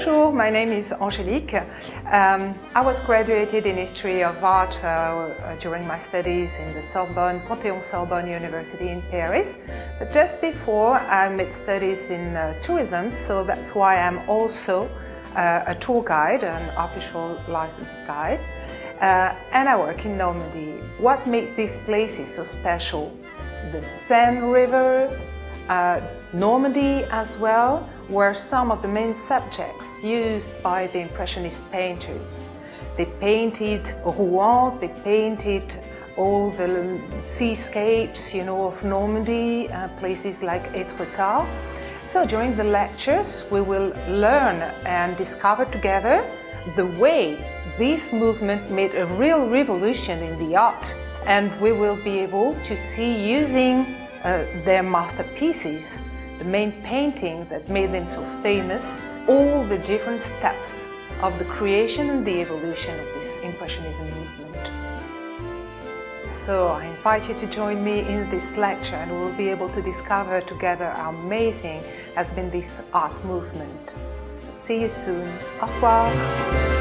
Bonjour, my name is Angelique. I was graduated in History of Art during my studies in the Sorbonne, Panthéon-Sorbonne University in Paris. But just before, I made studies in tourism, so that's why I'm also a tour guide, an official licensed guide. And I work in Normandy. What makes these places so special? The Seine River, Normandy as well, were some of the main subjects used by the Impressionist painters. They painted Rouen, they painted all the seascapes, of Normandy, places like Étretat. So during the lectures, we will learn and discover together the way this movement made a real revolution in the art. And we will be able to see, using their masterpieces, the main painting that made them so famous, all the different steps of the creation and the evolution of this Impressionism movement. So I invite you to join me in this lecture, and we'll be able to discover together how amazing has been this art movement. So see you soon. Au revoir.